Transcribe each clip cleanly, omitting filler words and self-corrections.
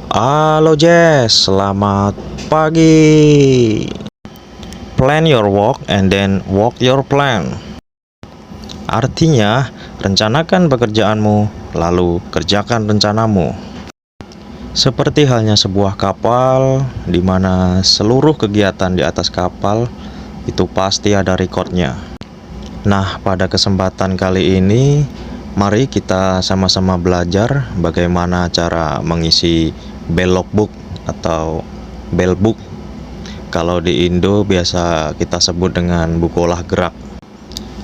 Halo Jess, selamat pagi. Plan your walk and then walk your plan. Artinya, rencanakan pekerjaanmu, lalu kerjakan rencanamu. Seperti halnya sebuah kapal, di mana seluruh kegiatan di atas kapal itu pasti ada rekodnya. Nah, pada kesempatan kali ini, mari kita sama-sama belajar bagaimana cara mengisi bell logbook atau bell book. Kalau di Indo biasa kita sebut dengan buku olah gerak.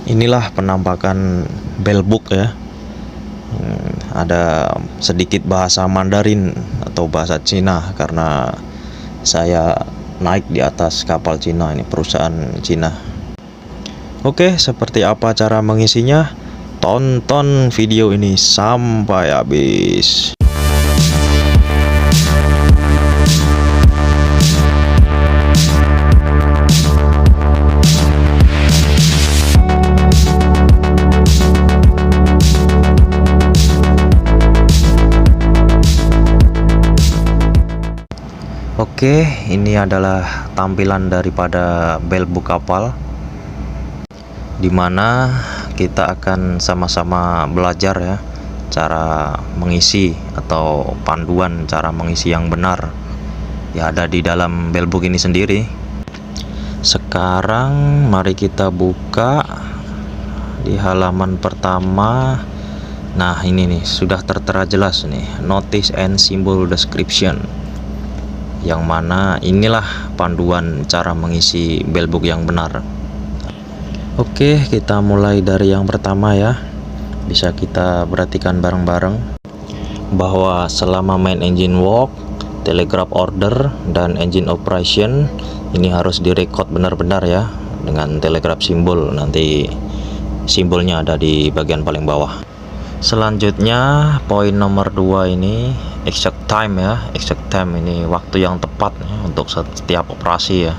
Inilah penampakan bell book ya. Ada sedikit bahasa Mandarin atau bahasa Cina karena saya naik di atas kapal Cina, ini perusahaan Cina. Oke, seperti apa cara mengisinya? Tonton video ini sampai habis. Oke, ini adalah tampilan daripada bell book kapal, dimana kita akan sama-sama belajar ya cara mengisi atau panduan cara mengisi yang benar ya ada di dalam bell book ini sendiri. Sekarang mari kita buka di halaman pertama. Nah, ini nih sudah tertera jelas nih, notice and symbol description, yang mana inilah panduan cara mengisi bell book yang benar. Oke, kita mulai dari yang pertama ya. Bisa kita perhatikan bareng-bareng bahwa selama main engine walk, telegraph order, dan engine operation ini harus direkod benar-benar ya dengan telegraph simbol. Nanti simbolnya ada di bagian paling bawah. Selanjutnya poin nomor 2 ini exact time ya. Exact time ini waktu yang tepat ya, untuk setiap operasi ya.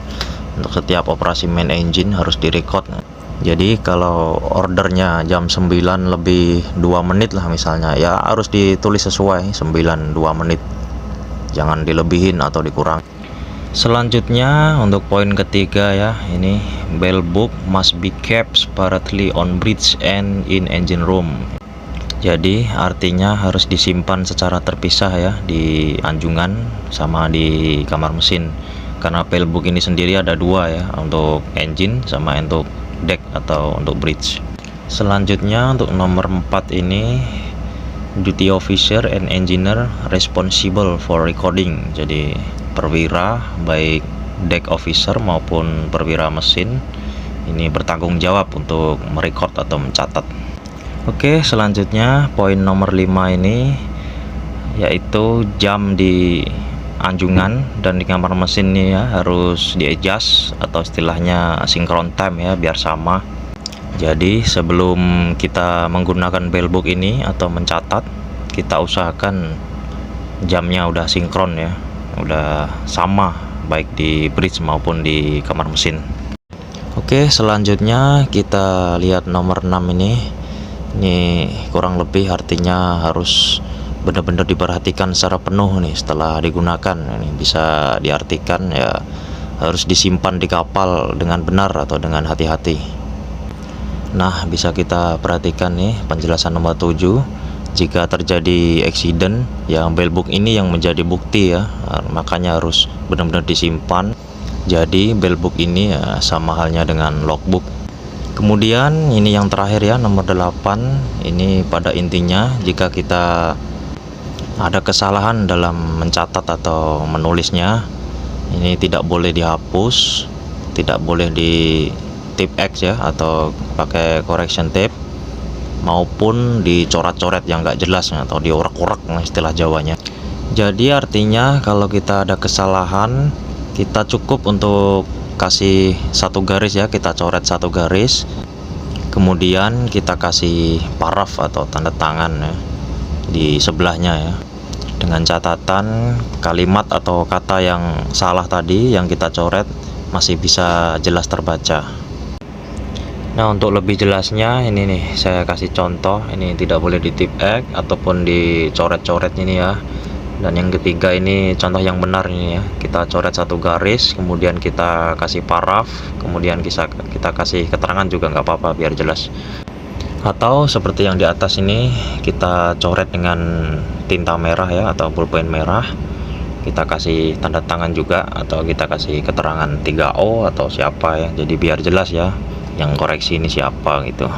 Untuk setiap operasi main engine harus direkod. Jadi kalau ordernya jam 9 lebih 2 menit lah misalnya, ya harus ditulis sesuai 9 2 menit. Jangan dilebihin atau dikurang. Selanjutnya untuk poin ketiga ya, ini bell book must be kept separately on bridge and in engine room. Jadi artinya harus disimpan secara terpisah ya di anjungan sama di kamar mesin. Karena bell book ini sendiri ada dua ya, untuk engine sama untuk deck atau untuk bridge. Selanjutnya untuk nomor 4 ini duty officer and engineer responsible for recording. Jadi perwira baik deck officer maupun perwira mesin ini bertanggung jawab untuk merekod atau mencatat. Oke, selanjutnya poin nomor 5 ini yaitu jam di anjungan dan di kamar mesin nih ya harus di-adjust atau istilahnya synchron time ya, biar sama. Jadi sebelum kita menggunakan bell book ini atau mencatat, kita usahakan jamnya udah sinkron ya, udah sama baik di bridge maupun di kamar mesin. Oke, selanjutnya kita lihat nomor 6 ini. Ini kurang lebih artinya harus benar-benar diperhatikan secara penuh nih setelah digunakan. Ini bisa diartikan ya harus disimpan di kapal dengan benar atau dengan hati-hati. Nah, bisa kita perhatikan nih penjelasan nomor 7. Jika terjadi accident, yang bell book ini yang menjadi bukti ya, makanya harus benar-benar disimpan. Jadi bell book ini ya sama halnya dengan logbook. Kemudian ini yang terakhir ya, nomor 8. Ini pada intinya jika kita ada kesalahan dalam mencatat atau menulisnya, ini tidak boleh dihapus, tidak boleh di tip X ya atau pakai correction tape, maupun dicoret-coret yang nggak jelas atau diorak-orak istilah Jawanya. Jadi artinya kalau kita ada kesalahan, kita cukup untuk kasih satu garis ya, kita coret satu garis, kemudian kita kasih paraf atau tanda tangan ya di sebelahnya ya, dengan catatan kalimat atau kata yang salah tadi yang kita coret masih bisa jelas terbaca. Nah, untuk lebih jelasnya ini nih saya kasih contoh. Ini tidak boleh di tip X ataupun dicoret-coret ini ya. Dan yang ketiga ini contoh yang benar ini ya, kita coret satu garis, kemudian kita kasih paraf, kemudian kita kasih keterangan juga nggak apa-apa biar jelas. Atau seperti yang di atas ini, kita coret dengan tinta merah ya, atau pulpen merah, kita kasih tanda tangan juga, atau kita kasih keterangan 3O atau siapa ya, jadi biar jelas ya yang koreksi ini siapa gitu.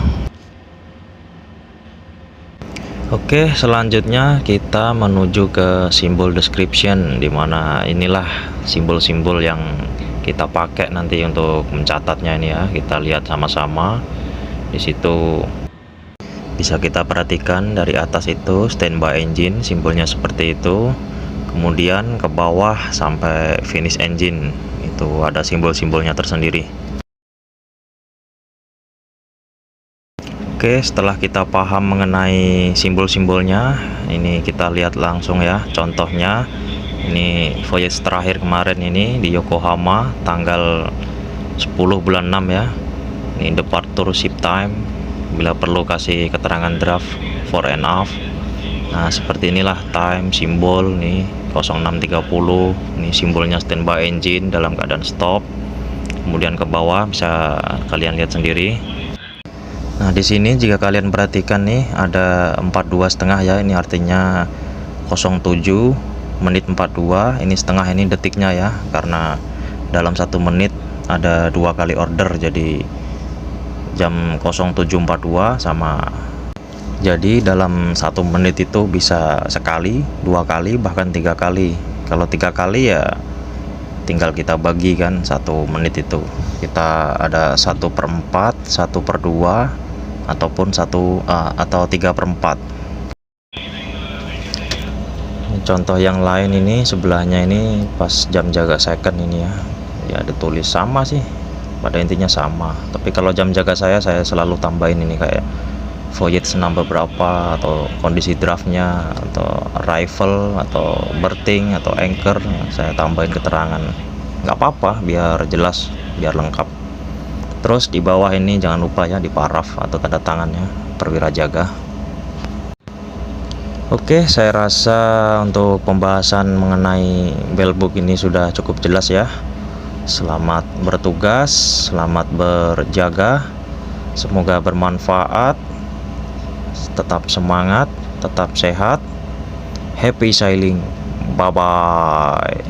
Oke, selanjutnya kita menuju ke simbol description, dimana inilah simbol-simbol yang kita pakai nanti untuk mencatatnya ini ya. Kita lihat sama-sama. Di situ bisa kita perhatikan dari atas itu standby engine, simbolnya seperti itu. Kemudian ke bawah sampai finish engine, itu ada simbol-simbolnya tersendiri. Oke, setelah kita paham mengenai simbol-simbolnya, ini kita lihat langsung ya contohnya. Ini voyage terakhir kemarin ini di Yokohama tanggal 10 bulan 6 ya. Ini departure ship time, bila perlu kasih keterangan draft fore and aft. Nah, seperti inilah time simbol nih 06.30. Ini simbolnya standby engine dalam keadaan stop. Kemudian ke bawah bisa kalian lihat sendiri. Nah, di sini jika kalian perhatikan nih ada 42,5 ya, ini artinya 07 menit 42, ini setengah ini detiknya ya, karena dalam 1 menit ada 2 kali order, jadi jam 07.42 sama, jadi dalam 1 menit itu bisa sekali, 2 kali, bahkan 3 kali. Kalau 3 kali ya tinggal kita bagi kan 1 menit itu, kita ada 1/4, 1/2, ataupun atau 3/4. Contoh yang lain ini sebelahnya ini pas jam jaga second ini ya, ya ditulis sama sih, pada intinya sama, tapi kalau jam jaga saya selalu tambahin ini kayak voyage number berapa, atau kondisi draftnya, atau arrival, atau berthing, atau anchor, saya tambahin keterangan, nggak apa-apa biar jelas, biar lengkap. Terus di bawah ini jangan lupa ya di paraf atau tanda tangannya perwira jaga. Oke, saya rasa untuk pembahasan mengenai bellbook ini sudah cukup jelas ya. Selamat bertugas, selamat berjaga, semoga bermanfaat, tetap semangat, tetap sehat, happy sailing, bye bye.